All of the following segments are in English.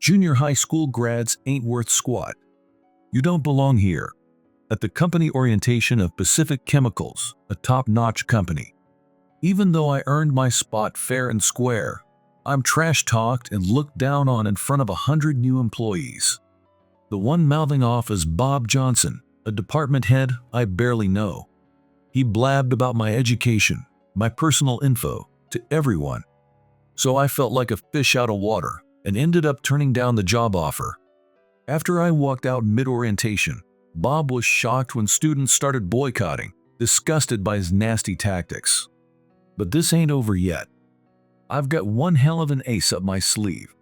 Junior high school grads ain't worth squat. You don't belong here. At the company orientation of Pacific Chemicals, a top-notch company. Even though I earned my spot fair and square, I'm trash-talked and looked down on in front of 100 new employees. The one mouthing off is Bob Johnson, a department head I barely know. He blabbed about my education, my personal info, to everyone. So I felt like a fish out of water and ended up turning down the job offer. After I walked out mid-orientation, Bob was shocked when students started boycotting, disgusted by his nasty tactics. But this ain't over yet. I've got one hell of an ace up my sleeve.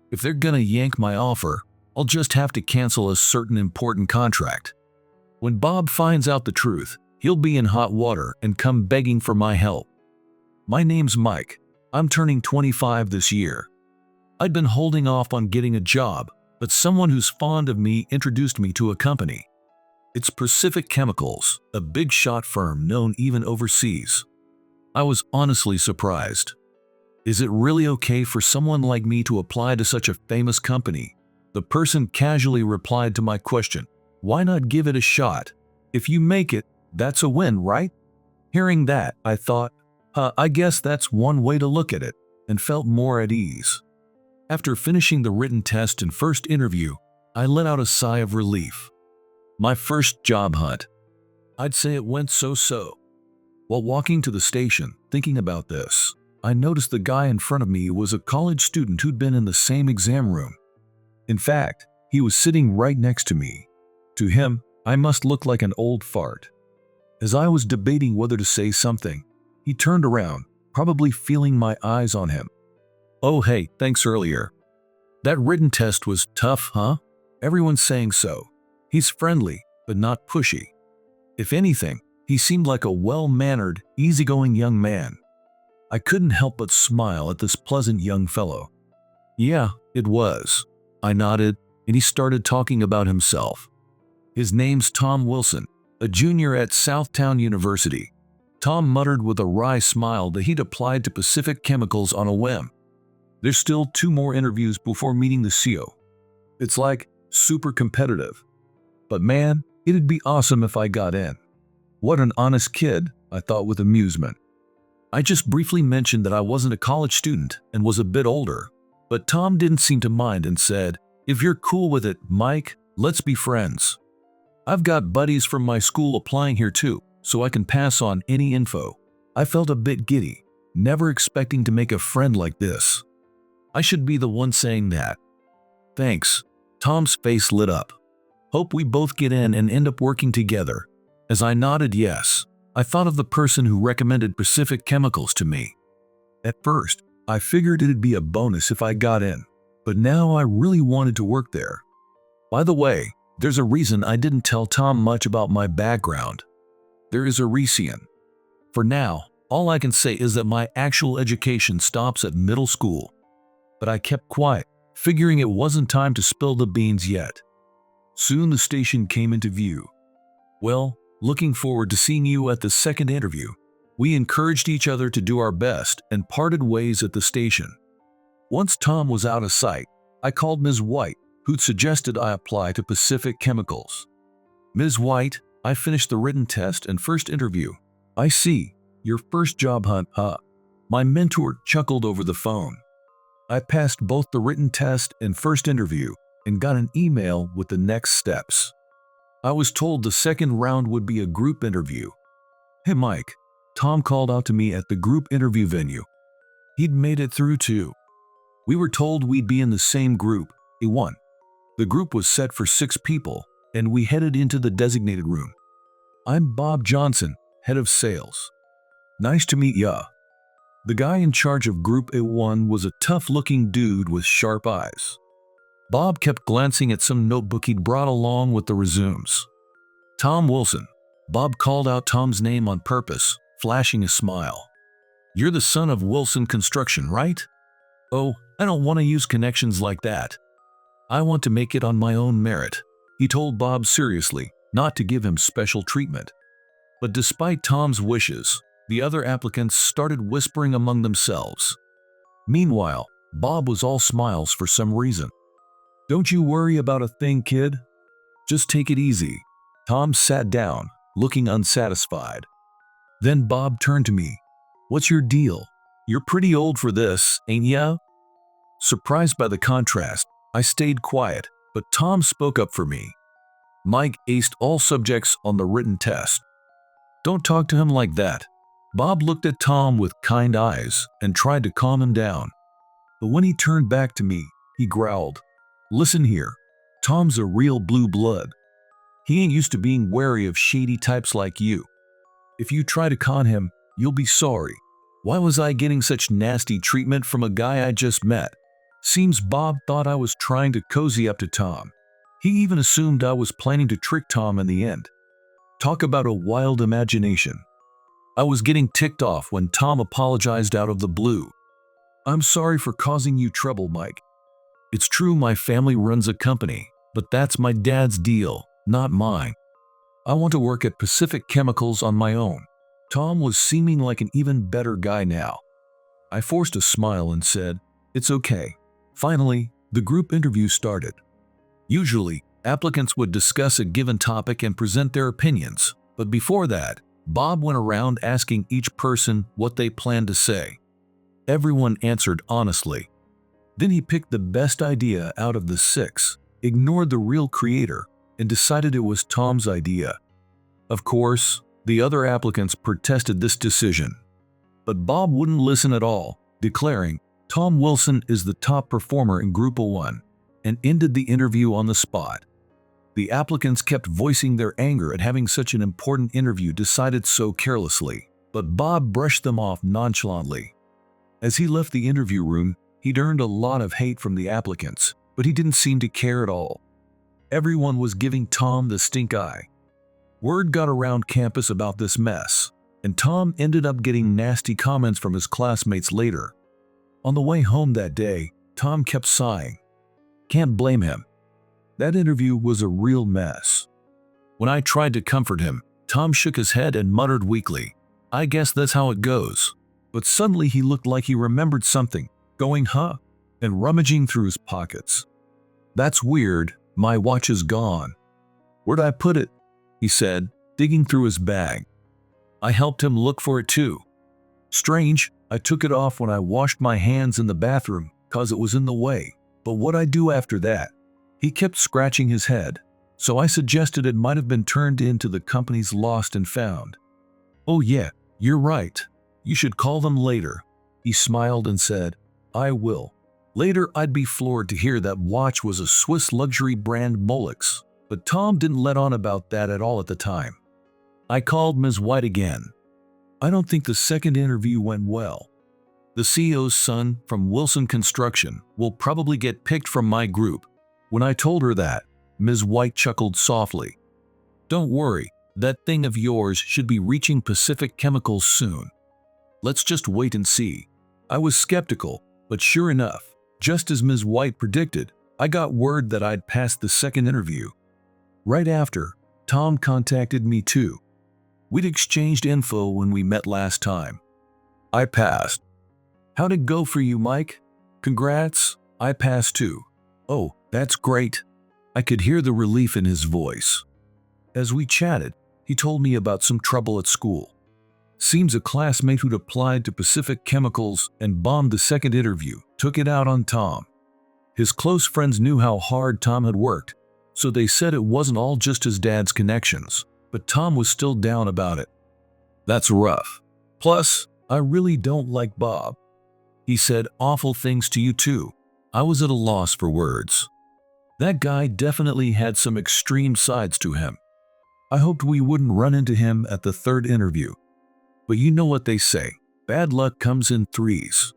If they're gonna yank my offer, I'll just have to cancel a certain important contract. When Bob finds out the truth, he'll be in hot water and come begging for my help. My name's Mike. I'm turning 25 this year. I'd been holding off on getting a job, but someone who's fond of me introduced me to a company. It's Pacific Chemicals, a big shot firm known even overseas. I was honestly surprised. Is it really okay for someone like me to apply to such a famous company? The person casually replied to my question, "Why not give it a shot? If you make it, that's a win, right?" Hearing that, I thought, I guess that's one way to look at it, and felt more at ease. After finishing the written test and first interview, I let out a sigh of relief. My first job hunt. I'd say it went so-so. While walking to the station, thinking about this, I noticed the guy in front of me was a college student who'd been in the same exam room. In fact, he was sitting right next to me. To him, I must look like an old fart. As I was debating whether to say something, he turned around, probably feeling my eyes on him. "Oh hey, thanks earlier. That written test was tough, huh?" Everyone's saying so. He's friendly, but not pushy. If anything, he seemed like a well-mannered, easygoing young man. I couldn't help but smile at this pleasant young fellow. "Yeah, it was." I nodded, and he started talking about himself. His name's Tom Wilson, a junior at Southtown University. Tom muttered with a wry smile that he'd applied to Pacific Chemicals on a whim. There's still 2 more interviews before meeting the CEO. It's like super competitive. But man, it'd be awesome if I got in. What an honest kid, I thought with amusement. I just briefly mentioned that I wasn't a college student and was a bit older, but Tom didn't seem to mind and said, "If you're cool with it, Mike, let's be friends. I've got buddies from my school applying here too, so I can pass on any info." I felt a bit giddy, never expecting to make a friend like this. I should be the one saying that. "Thanks." Tom's face lit up. "Hope we both get in and end up working together." As I nodded yes, I thought of the person who recommended Pacific Chemicals to me. At first, I figured it'd be a bonus if I got in, but now I really wanted to work there. By the way, there's a reason I didn't tell Tom much about my background. There is a reason. For now, all I can say is that my actual education stops at middle school. But I kept quiet, figuring it wasn't time to spill the beans yet. Soon the station came into view. "Well, looking forward to seeing you at the second interview." We encouraged each other to do our best and parted ways at the station. Once Tom was out of sight, I called Ms. White, who'd suggested I apply to Pacific Chemicals. "Ms. White, I finished the written test and first interview." "I see. Your first job hunt, huh?" My mentor chuckled over the phone. I passed both the written test and first interview and got an email with the next steps. I was told the second round would be a group interview. "Hey Mike," Tom called out to me at the group interview venue. He'd made it through too. We were told we'd be in the same group, A1. The group was set for 6 people, and we headed into the designated room. "I'm Bob Johnson, head of sales." "Nice to meet ya." The guy in charge of Group A1 was a tough-looking dude with sharp eyes. Bob kept glancing at some notebook he'd brought along with the resumes. "Tom Wilson." Bob called out Tom's name on purpose, flashing a smile. "You're the son of Wilson Construction, right?" "Oh, I don't want to use connections like that. I want to make it on my own merit," he told Bob seriously, not to give him special treatment. But despite Tom's wishes, the other applicants started whispering among themselves. Meanwhile, Bob was all smiles for some reason. Don't you worry about a thing, kid. Just take it easy. Tom sat down, looking unsatisfied. Then Bob turned to me. What's your deal? You're pretty old for this, ain't ya? Surprised by the contrast, I stayed quiet, but Tom spoke up for me. Mike aced all subjects on the written test. Don't talk to him like that. Bob looked at Tom with kind eyes and tried to calm him down. But when he turned back to me, he growled, Listen here, Tom's a real blue blood. He ain't used to being wary of shady types like you. If you try to con him, you'll be sorry. Why was I getting such nasty treatment from a guy I just met? Seems Bob thought I was trying to cozy up to Tom. He even assumed I was planning to trick Tom in the end. Talk about a wild imagination. I was getting ticked off when Tom apologized out of the blue. I'm sorry for causing you trouble, Mike. It's true my family runs a company, but that's my dad's deal, not mine. I want to work at Pacific Chemicals on my own. Tom was seeming like an even better guy now. I forced a smile and said, It's okay. Finally, the group interview started. Usually, applicants would discuss a given topic and present their opinions, but before that, Bob went around asking each person what they planned to say. Everyone answered honestly. Then he picked the best idea out of the 6, ignored the real creator, and decided it was Tom's idea. Of course, the other applicants protested this decision. But Bob wouldn't listen at all, declaring, Tom Wilson is the top performer in Group 1, and ended the interview on the spot. The applicants kept voicing their anger at having such an important interview decided so carelessly, but Bob brushed them off nonchalantly. As he left the interview room, he'd earned a lot of hate from the applicants, but he didn't seem to care at all. Everyone was giving Tom the stink eye. Word got around campus about this mess, and Tom ended up getting nasty comments from his classmates later. On the way home that day, Tom kept sighing. Can't blame him. That interview was a real mess. When I tried to comfort him, Tom shook his head and muttered weakly, I guess that's how it goes. But suddenly he looked like he remembered something, going, huh? And rummaging through his pockets. That's weird, my watch is gone. Where'd I put it? He said, digging through his bag. I helped him look for it too. Strange, I took it off when I washed my hands in the bathroom, cause it was in the way. But what'd I do after that? He kept scratching his head, so I suggested it might have been turned into the company's lost and found. Oh yeah, you're right. You should call them later. He smiled and said, I will. Later, I'd be floored to hear that watch was a Swiss luxury brand Molex, but Tom didn't let on about that at all at the time. I called Ms. White again. I don't think the second interview went well. The CEO's son from Wilson Construction will probably get picked from my group. When I told her that, Ms. White chuckled softly. Don't worry, that thing of yours should be reaching Pacific Chemicals soon. Let's just wait and see. I was skeptical, but sure enough, just as Ms. White predicted, I got word that I'd passed the second interview. Right after, Tom contacted me too. We'd exchanged info when we met last time. I passed. How'd it go for you, Mike? Congrats, I passed too. Oh, that's great. I could hear the relief in his voice. As we chatted, he told me about some trouble at school. Seems a classmate who'd applied to Pacific Chemicals and bombed the second interview took it out on Tom. His close friends knew how hard Tom had worked, so they said it wasn't all just his dad's connections, but Tom was still down about it. That's rough. Plus, I really don't like Bob. He said awful things to you too. I was at a loss for words. That guy definitely had some extreme sides to him. I hoped we wouldn't run into him at the third interview. But you know what they say, bad luck comes in threes.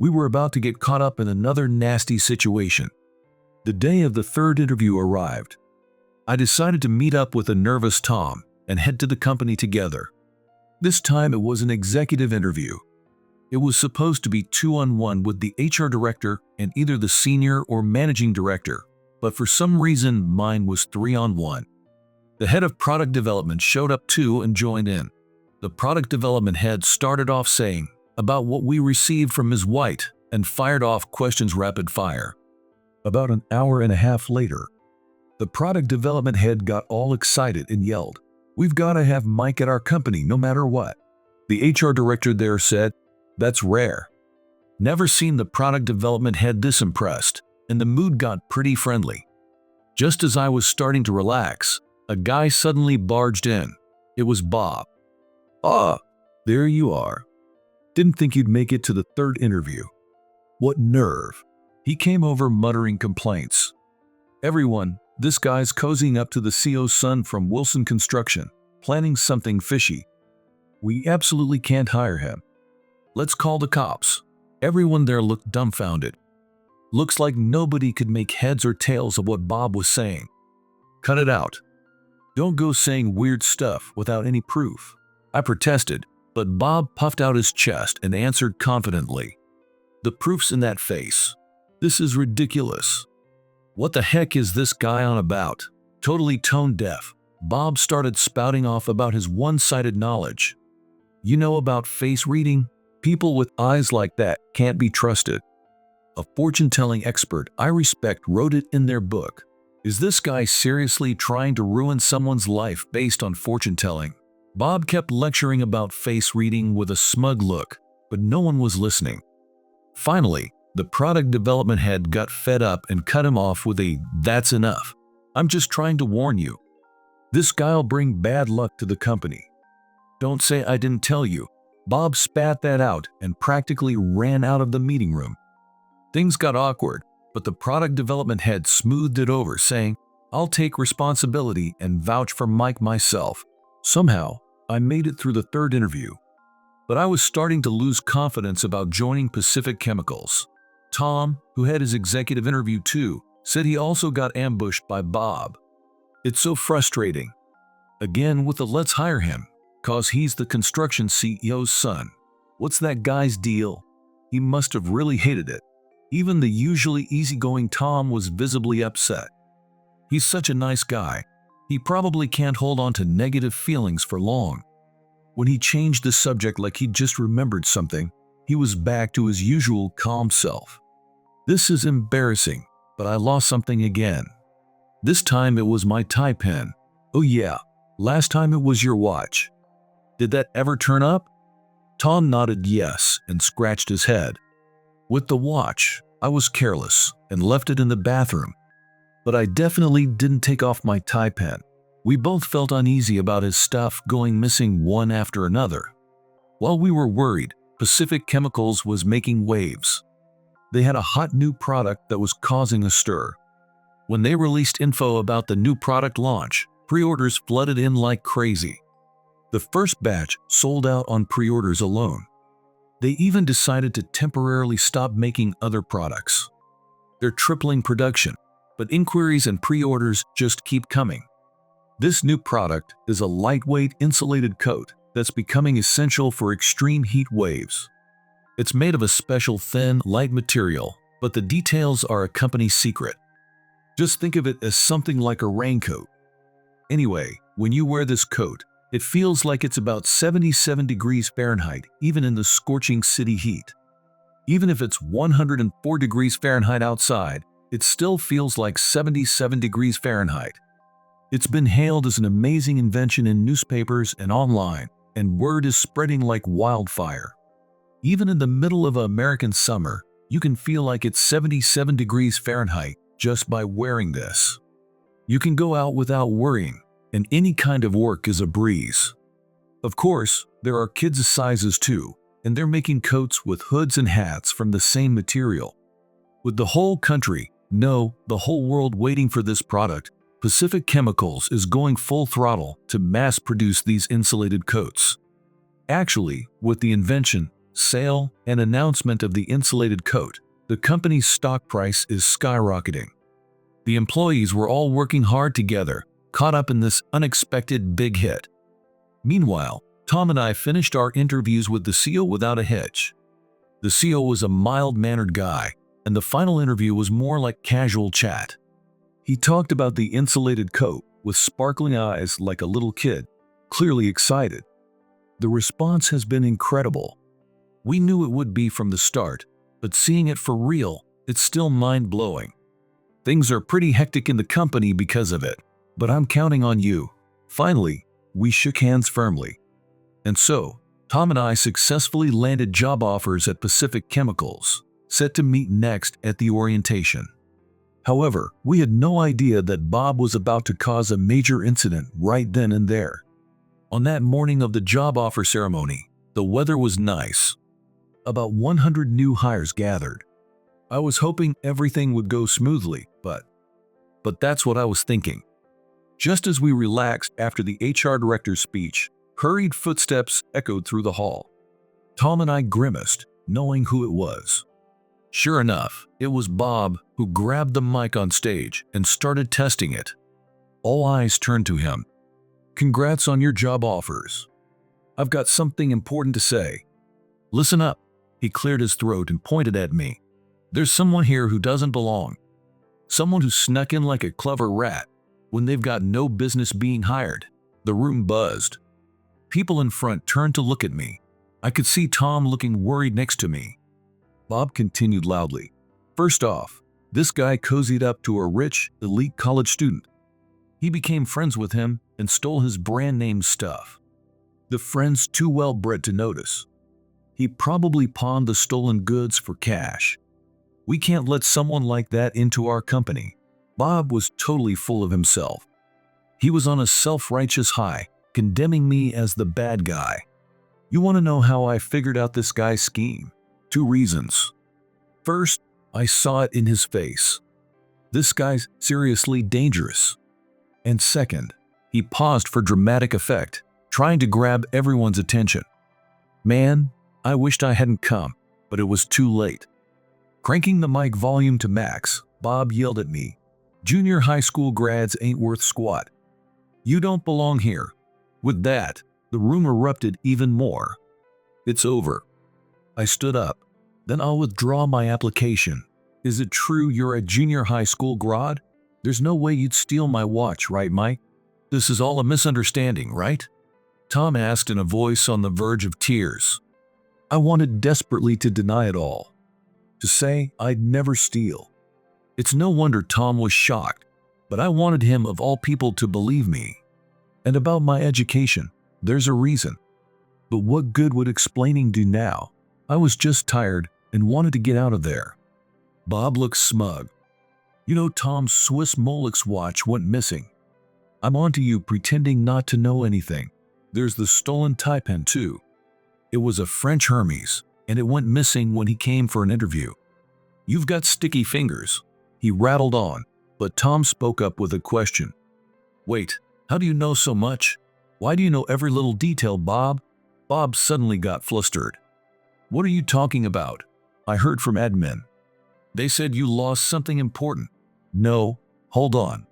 We were about to get caught up in another nasty situation. The day of the third interview arrived. I decided to meet up with a nervous Tom and head to the company together. This time it was an executive interview. It was supposed to be 2-on-1 with the HR director and either the senior or managing director, but for some reason mine was 3-on-1. The head of product development showed up too and joined in. The product development head started off saying about what we received from Ms. White and fired off questions rapid fire. About an hour and a half later, the product development head got all excited and yelled, "We've got to have Mike at our company no matter what." The HR director there said, "That's rare." Never seen the product development head this impressed, and the mood got pretty friendly. Just as I was starting to relax, a guy suddenly barged in. It was Bob. "Ah, there you are. Didn't think you'd make it to the third interview." What nerve. He came over muttering complaints. "Everyone, this guy's cozying up to the CEO's son from Wilson Construction, planning something fishy. We absolutely can't hire him. Let's call the cops." Everyone there looked dumbfounded. Looks like nobody could make heads or tails of what Bob was saying. "Cut it out. Don't go saying weird stuff without any proof." I protested, but Bob puffed out his chest and answered confidently, "The proof's in that face. This is ridiculous. What the heck is this guy on about?" Totally tone deaf, Bob started spouting off about his one-sided knowledge. "You know about face reading? People with eyes like that can't be trusted." A fortune-telling expert I respect wrote it in their book. Is this guy seriously trying to ruin someone's life based on fortune-telling? Bob kept lecturing about face reading with a smug look, but no one was listening. Finally, the product development head got fed up and cut him off with a, "That's enough. I'm just trying to warn you. This guy'll bring bad luck to the company." "Don't say I didn't tell you." Bob spat that out and practically ran out of the meeting room. Things got awkward, but the product development head smoothed it over, saying, "I'll take responsibility and vouch for Mike myself." Somehow, I made it through the third interview. But I was starting to lose confidence about joining Pacific Chemicals. Tom, who had his executive interview too, said he also got ambushed by Bob. It's so frustrating. Again with the "let's hire him, 'cause he's the construction CEO's son." What's that guy's deal? He must have really hated it. Even the usually easygoing Tom was visibly upset. He's such a nice guy. He probably can't hold on to negative feelings for long. When he changed the subject like he'd just remembered something, he was back to his usual calm self. This is embarrassing, but I lost something again. This time it was my tie pen. "Oh yeah, last time it was your watch. Did that ever turn up?" Tom nodded yes and scratched his head. With the watch, I was careless and left it in the bathroom. But I definitely didn't take off my tie pen. We both felt uneasy about his stuff going missing one after another. While we were worried, Pacific Chemicals was making waves. They had a hot new product that was causing a stir. When they released info about the new product launch, pre-orders flooded in like crazy. The first batch sold out on pre-orders alone. They even decided to temporarily stop making other products. They're tripling production, but inquiries and pre-orders just keep coming. This new product is a lightweight insulated coat that's becoming essential for extreme heat waves. It's made of a special thin, light material, but the details are a company secret. Just think of it as something like a raincoat. Anyway, when you wear this coat, it feels like it's about 77 degrees Fahrenheit, even in the scorching city heat. Even if it's 104 degrees Fahrenheit outside, it still feels like 77 degrees Fahrenheit. It's been hailed as an amazing invention in newspapers and online, and word is spreading like wildfire. Even in the middle of American summer, you can feel like it's 77 degrees Fahrenheit just by wearing this. You can go out without worrying, and any kind of work is a breeze. Of course, there are kids' sizes too, and they're making coats with hoods and hats from the same material. With the whole country, no, the whole world waiting for this product, Pacific Chemicals is going full throttle to mass produce these insulated coats. Actually, with the invention, sale, and announcement of the insulated coat, the company's stock price is skyrocketing. The employees were all working hard together, caught up in this unexpected big hit. Meanwhile, Tom and I finished our interviews with the CEO without a hitch. The CEO was a mild-mannered guy, and the final interview was more like casual chat. He talked about the insulated coat with sparkling eyes like a little kid, clearly excited. The response has been incredible. We knew it would be from the start, but seeing it for real, it's still mind-blowing. Things are pretty hectic in the company because of it, but I'm counting on you." Finally, we shook hands firmly. And so, Tom and I successfully landed job offers at Pacific Chemicals, set to meet next at the orientation. However, we had no idea that Bob was about to cause a major incident right then and there. On that morning of the job offer ceremony, the weather was nice. About 100 new hires gathered. I was hoping everything would go smoothly, but that's what I was thinking. Just as we relaxed after the HR director's speech, hurried footsteps echoed through the hall. Tom and I grimaced, knowing who it was. Sure enough, it was Bob, who grabbed the mic on stage and started testing it. All eyes turned to him. "Congrats on your job offers. I've got something important to say. Listen up." He cleared his throat and pointed at me. "There's someone here who doesn't belong. Someone who snuck in like a clever rat when they've got no business being hired." The room buzzed. People in front turned to look at me. I could see Tom looking worried next to me. Bob continued loudly. "First off, this guy cozied up to a rich, elite college student. He became friends with him and stole his brand name stuff. The friend's too well bred to notice. He probably pawned the stolen goods for cash. We can't let someone like that into our company." Bob was totally full of himself. He was on a self-righteous high, condemning me as the bad guy. You want to know how I figured out this guy's scheme? 2 reasons. First, I saw it in his face. This guy's seriously dangerous. And second, he paused for dramatic effect, trying to grab everyone's attention. Man, I wished I hadn't come, but it was too late. Cranking the mic volume to max, Bob yelled at me, "Junior high school grads ain't worth squat. You don't belong here." With that, the room erupted even more. "It's over." I stood up. "Then I'll withdraw my application. Is it true you're a junior high school grad? There's no way you'd steal my watch, right, Mike? This is all a misunderstanding, right?" Tom asked in a voice on the verge of tears. I wanted desperately to deny it all, to say I'd never steal. It's no wonder Tom was shocked, but I wanted him of all people to believe me. And about my education, there's a reason. But what good would explaining do now? I was just tired and wanted to get out of there. Bob looked smug. "You know Tom's Swiss Molex watch went missing. I'm onto you pretending not to know anything. There's the stolen tie pen too. It was a French Hermes, and it went missing when he came for an interview. You've got sticky fingers." He rattled on, but Tom spoke up with a question. "Wait, how do you know so much? Why do you know every little detail, Bob?" Bob suddenly got flustered. "What are you talking about? I heard from admin. They said you lost something important." "No, hold on.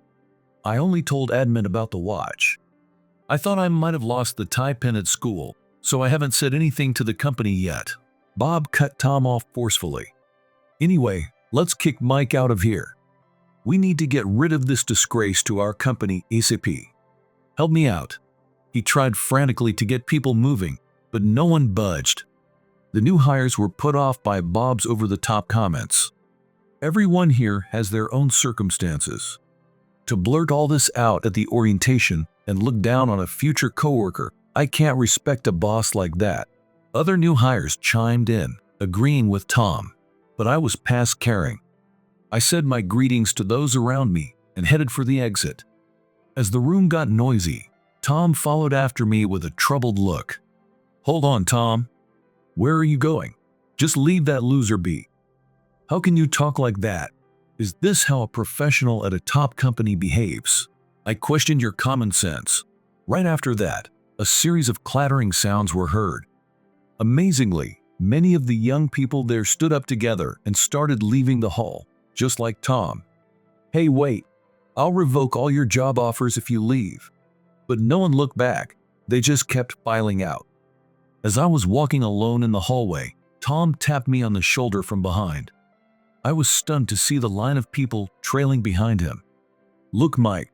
I only told admin about the watch. I thought I might have lost the tie pin at school, so I haven't said anything to the company yet." Bob cut Tom off forcefully. "Anyway, let's kick Mike out of here. We need to get rid of this disgrace to our company ASAP. Help me out." He tried frantically to get people moving, but no one budged. The new hires were put off by Bob's over-the-top comments. Everyone here has their own circumstances. To blurt all this out at the orientation and look down on a future coworker, I can't respect a boss like that. Other new hires chimed in, agreeing with Tom, but I was past caring. I said my greetings to those around me and headed for the exit. As the room got noisy, Tom followed after me with a troubled look. "Hold on, Tom. Where are you going? Just leave that loser be. How can you talk like that? Is this how a professional at a top company behaves?" I questioned your common sense. Right after that, a series of clattering sounds were heard. Amazingly, many of the young people there stood up together and started leaving the hall, just like Tom. "Hey, wait. I'll revoke all your job offers if you leave." But no one looked back. They just kept filing out. As I was walking alone in the hallway, Tom tapped me on the shoulder from behind. I was stunned to see the line of people trailing behind him. "Look, Mike.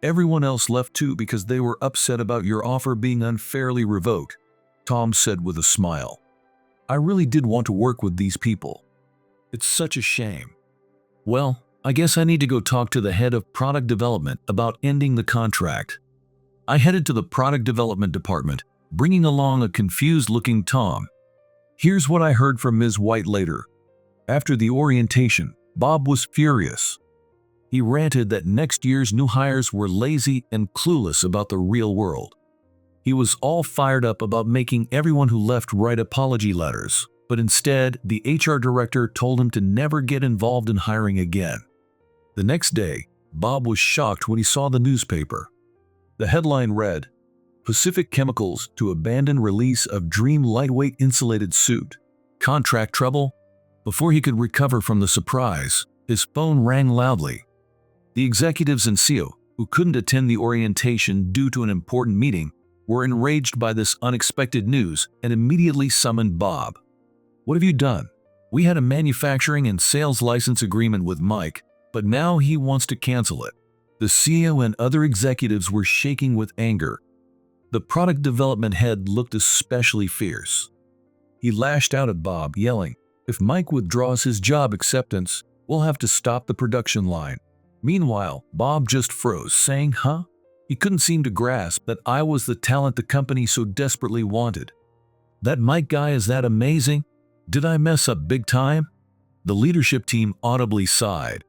Everyone else left too because they were upset about your offer being unfairly revoked," Tom said with a smile. "I really did want to work with these people. It's such a shame." Well, I guess I need to go talk to the head of product development about ending the contract. I headed to the product development department, bringing along a confused-looking Tom. Here's what I heard from Ms. White later. After the orientation, Bob was furious. He ranted that next year's new hires were lazy and clueless about the real world. He was all fired up about making everyone who left write apology letters, but instead, the HR director told him to never get involved in hiring again. The next day, Bob was shocked when he saw the newspaper. The headline read, "Pacific Chemicals to abandon release of Dream lightweight insulated suit. Contract trouble?" Before he could recover from the surprise, his phone rang loudly. The executives and CEO, who couldn't attend the orientation due to an important meeting, were enraged by this unexpected news and immediately summoned Bob. "What have you done? We had a manufacturing and sales license agreement with Mike, but now he wants to cancel it." The CEO and other executives were shaking with anger. The product development head looked especially fierce. He lashed out at Bob, yelling, "If Mike withdraws his job acceptance, we'll have to stop the production line." Meanwhile, Bob just froze, saying, "Huh?" He couldn't seem to grasp that I was the talent the company so desperately wanted. "That Mike guy is that amazing? Did I mess up big time?" The leadership team audibly sighed.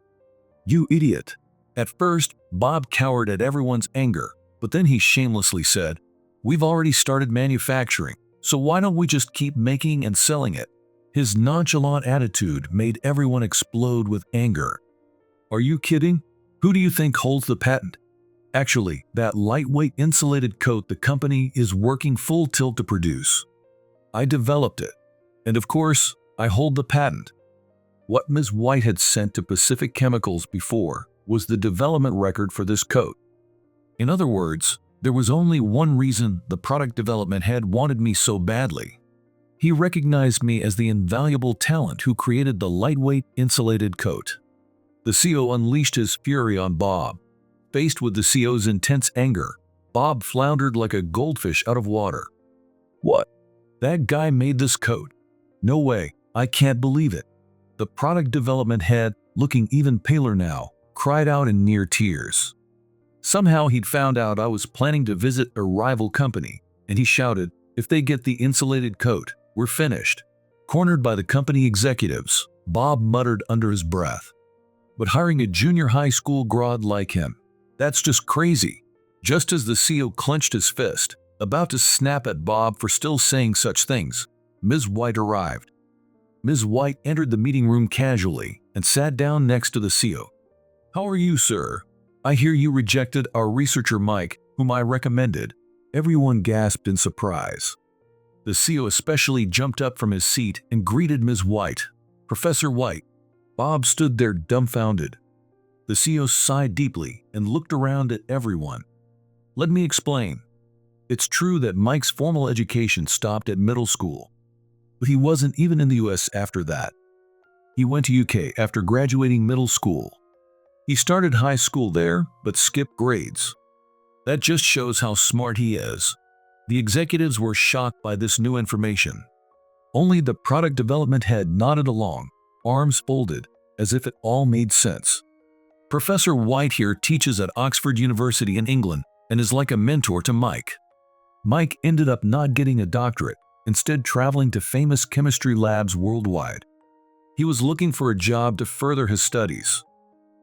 "You idiot." At first, Bob cowered at everyone's anger, but then he shamelessly said, "We've already started manufacturing, so why don't we just keep making and selling it?" His nonchalant attitude made everyone explode with anger. "Are you kidding? Who do you think holds the patent? Actually, that lightweight insulated coat the company is working full tilt to produce. I developed it. And of course, I hold the patent." What Ms. White had sent to Pacific Chemicals before was the development record for this coat. In other words, there was only one reason the product development head wanted me so badly. He recognized me as the invaluable talent who created the lightweight insulated coat. The CEO unleashed his fury on Bob. Faced with the CEO's intense anger, Bob floundered like a goldfish out of water. "What? That guy made this coat? No way, I can't believe it." The product development head, looking even paler now, cried out in near tears. Somehow he'd found out I was planning to visit a rival company, and he shouted, "If they get the insulated coat, we're finished." Cornered by the company executives, Bob muttered under his breath, "But hiring a junior high school grad like him, that's just crazy." Just as the CEO clenched his fist, about to snap at Bob for still saying such things, Ms. White arrived. Ms. White entered the meeting room casually and sat down next to the CEO. "How are you, sir? I hear you rejected our researcher Mike, whom I recommended." Everyone gasped in surprise. The CEO especially jumped up from his seat and greeted Ms. White. "Professor White." Bob stood there dumbfounded. The CEO sighed deeply and looked around at everyone. "Let me explain. It's true that Mike's formal education stopped at middle school, but he wasn't even in the US after that. He went to UK after graduating middle school. He started high school there, but skipped grades. That just shows how smart he is." The executives were shocked by this new information. Only the product development head nodded along, arms folded, as if it all made sense. "Professor White here teaches at Oxford University in England and is like a mentor to Mike." Mike ended up not getting a doctorate, instead traveling to famous chemistry labs worldwide. He was looking for a job to further his studies.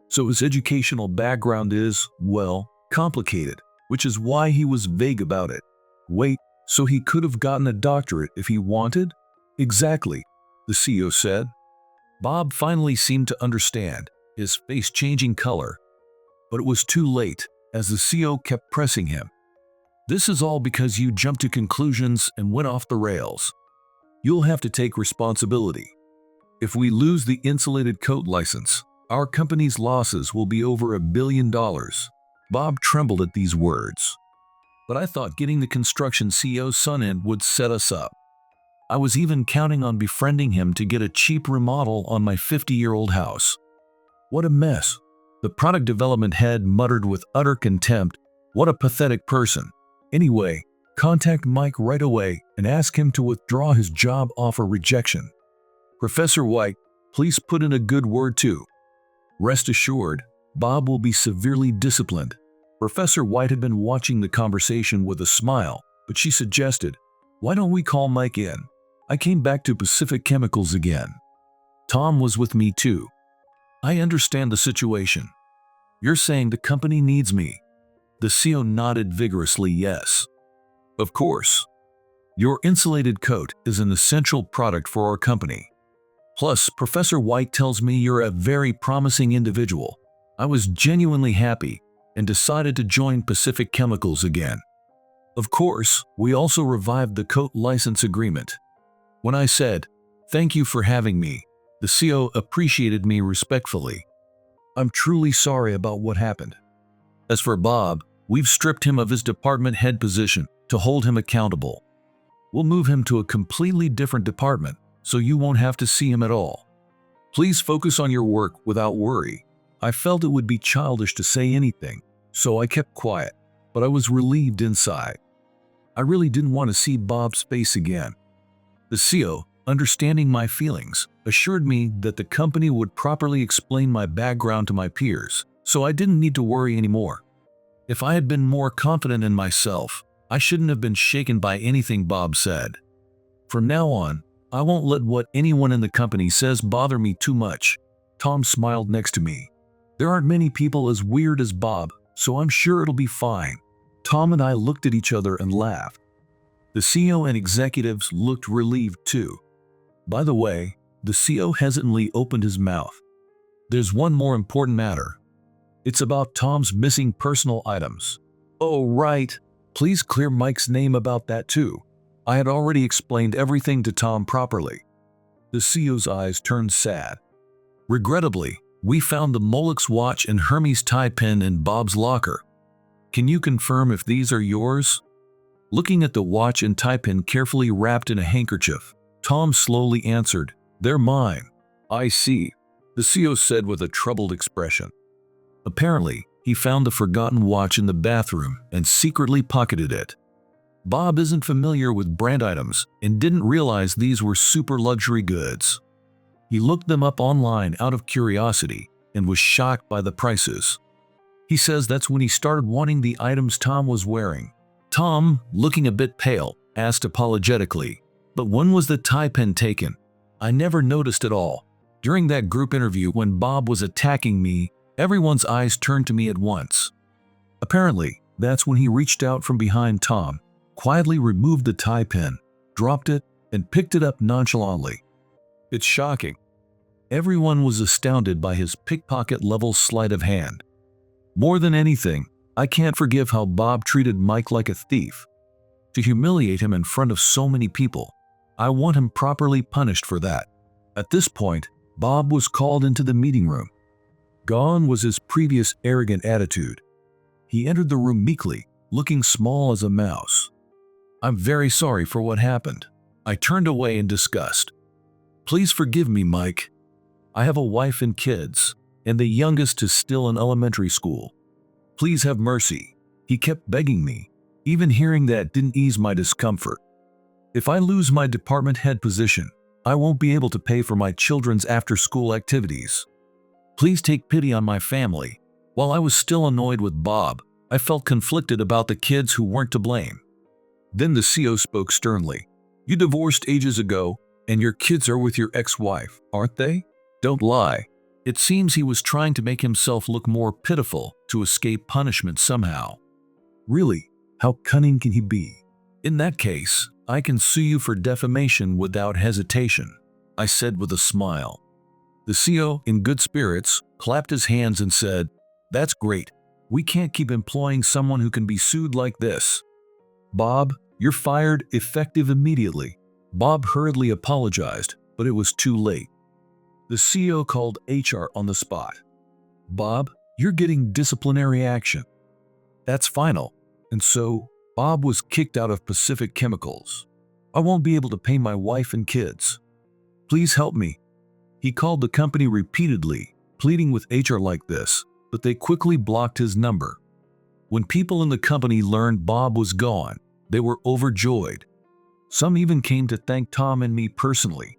So his educational background is, well, complicated, which is why he was vague about it. Wait, so he could have gotten a doctorate if he wanted? Exactly, the CEO said. Bob finally seemed to understand, his face changing color. But it was too late, as the CEO kept pressing him. "This is all because you jumped to conclusions and went off the rails. You'll have to take responsibility. If we lose the insulated coat license, our company's losses will be over $1 billion. Bob trembled at these words. "But I thought getting the construction CEO's son in would set us up. I was even counting on befriending him to get a cheap remodel on my 50-year-old house." What a mess. The product development head muttered with utter contempt, "What a pathetic person. Anyway, contact Mike right away and ask him to withdraw his job offer rejection. Professor White, please put in a good word too." Rest assured, Bob will be severely disciplined. Professor White had been watching the conversation with a smile, but she suggested, "Why don't we call Mike in?" I came back to Pacific Chemicals again. Tom was with me too. "I understand the situation. You're saying the company needs me." The CEO nodded vigorously yes. "Of course. Your insulated coat is an essential product for our company. Plus, Professor White tells me you're a very promising individual." I was genuinely happy and decided to join Pacific Chemicals again. Of course, we also revived the coat license agreement. When I said, "Thank you for having me," the CEO appreciated me respectfully. "I'm truly sorry about what happened. As for Bob, we've stripped him of his department head position to hold him accountable. We'll move him to a completely different department, so you won't have to see him at all. Please focus on your work without worry." I felt it would be childish to say anything, so I kept quiet, but I was relieved inside. I really didn't want to see Bob's face again. The CEO, understanding my feelings, assured me that the company would properly explain my background to my peers, so I didn't need to worry anymore. If I had been more confident in myself, I shouldn't have been shaken by anything Bob said. From now on, I won't let what anyone in the company says bother me too much. Tom smiled next to me. "There aren't many people as weird as Bob, so I'm sure it'll be fine." Tom and I looked at each other and laughed. The CEO and executives looked relieved too. By the way, the CEO hesitantly opened his mouth. "There's one more important matter. It's about Tom's missing personal items." "Oh, right. Please clear Mike's name about that too." I had already explained everything to Tom properly. The CEO's eyes turned sad. "Regrettably, we found the Molex watch and Hermes tie pin in Bob's locker. Can you confirm if these are yours?" Looking at the watch and tie pin carefully wrapped in a handkerchief, Tom slowly answered, "They're mine." "I see," the CEO said with a troubled expression. Apparently, he found the forgotten watch in the bathroom and secretly pocketed it. Bob isn't familiar with brand items and didn't realize these were super luxury goods. He looked them up online out of curiosity and was shocked by the prices. He says that's when he started wanting the items Tom was wearing. Tom, looking a bit pale, asked apologetically, "But when was the tie pin taken? I never noticed at all." During that group interview when Bob was attacking me, everyone's eyes turned to me at once. Apparently, that's when he reached out from behind Tom, quietly removed the tie pin, dropped it, and picked it up nonchalantly. It's shocking. Everyone was astounded by his pickpocket-level sleight of hand. More than anything, I can't forgive how Bob treated Mike like a thief. To humiliate him in front of so many people, I want him properly punished for that. At this point, Bob was called into the meeting room. Gone was his previous arrogant attitude. He entered the room meekly, looking small as a mouse. "I'm very sorry for what happened." I turned away in disgust. "Please forgive me, Mike. I have a wife and kids, and the youngest is still in elementary school. Please have mercy." He kept begging me. Even hearing that didn't ease my discomfort. "If I lose my department head position, I won't be able to pay for my children's after-school activities. Please take pity on my family." While I was still annoyed with Bob, I felt conflicted about the kids who weren't to blame. Then the CEO spoke sternly. "You divorced ages ago, and your kids are with your ex-wife, aren't they? Don't lie." It seems he was trying to make himself look more pitiful to escape punishment somehow. Really, how cunning can he be? "In that case, I can sue you for defamation without hesitation," I said with a smile. The CEO, in good spirits, clapped his hands and said, "That's great. We can't keep employing someone who can be sued like this. Bob, you're fired effective immediately." Bob hurriedly apologized, but it was too late. The CEO called HR on the spot. "Bob, you're getting disciplinary action." That's final. And so, Bob was kicked out of Pacific Chemicals. "I won't be able to pay my wife and kids. Please help me." He called the company repeatedly, pleading with HR like this, but they quickly blocked his number. When people in the company learned Bob was gone, they were overjoyed. Some even came to thank Tom and me personally.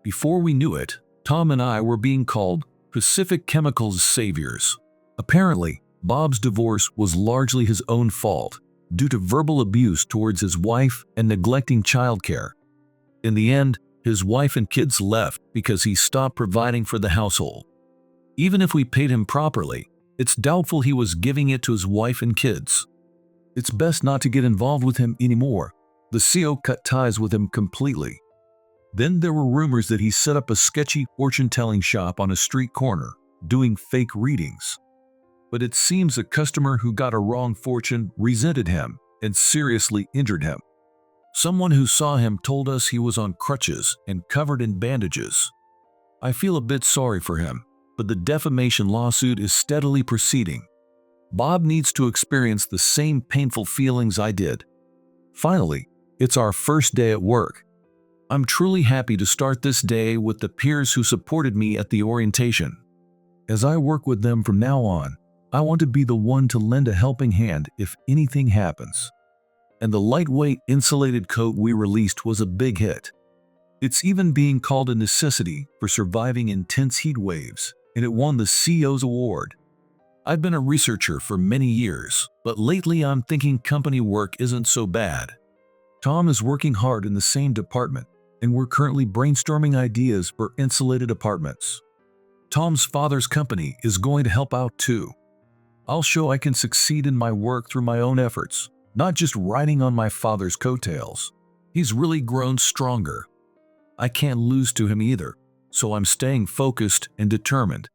Before we knew it, Tom and I were being called Pacific Chemicals saviors. Apparently, Bob's divorce was largely his own fault, due to verbal abuse towards his wife and neglecting childcare. In the end, his wife and kids left because he stopped providing for the household. Even if we paid him properly, it's doubtful he was giving it to his wife and kids. It's best not to get involved with him anymore. The CEO cut ties with him completely. Then there were rumors that he set up a sketchy fortune-telling shop on a street corner, doing fake readings. But it seems a customer who got a wrong fortune resented him and seriously injured him. Someone who saw him told us he was on crutches and covered in bandages. I feel a bit sorry for him, but the defamation lawsuit is steadily proceeding. Bob needs to experience the same painful feelings I did. Finally, it's our first day at work. I'm truly happy to start this day with the peers who supported me at the orientation. As I work with them from now on, I want to be the one to lend a helping hand if anything happens. And the lightweight insulated coat we released was a big hit. It's even being called a necessity for surviving intense heat waves, and it won the CEO's award. I've been a researcher for many years, but lately I'm thinking company work isn't so bad. Tom is working hard in the same department, and we're currently brainstorming ideas for insulated apartments. Tom's father's company is going to help out too. I'll show I can succeed in my work through my own efforts, not just riding on my father's coattails. He's really grown stronger. I can't lose to him either, so I'm staying focused and determined.